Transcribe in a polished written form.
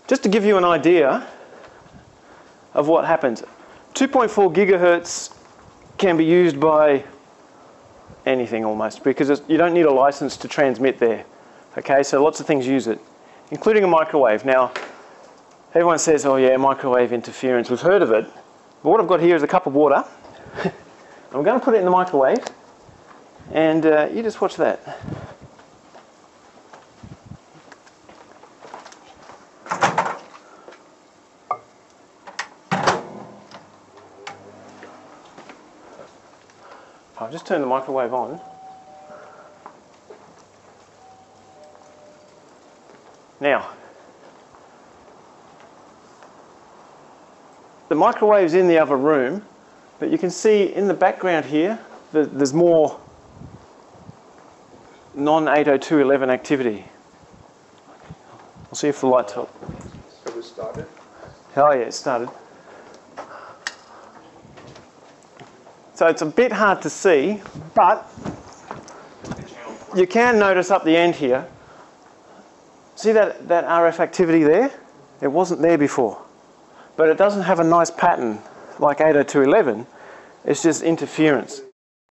Just to give you an idea of what happens, 2.4 gigahertz can be used by anything almost, because you don't need a license to transmit there. Okay, so lots of things use it, including a microwave. Now, everyone says, oh yeah, microwave interference, we've heard of it. But what I've got here is a cup of water. I'm going to put it in the microwave, and you just watch that. I've just turned the microwave on. Now, the microwave's in the other room, but you can see in the background here there's more non-802.11 activity. I'll see if the lights help. So it started? Oh yeah, it started. So it's a bit hard to see, but you can notice up the end here. See that RF activity there? It wasn't there before. But it doesn't have a nice pattern like 802.11. It's just interference.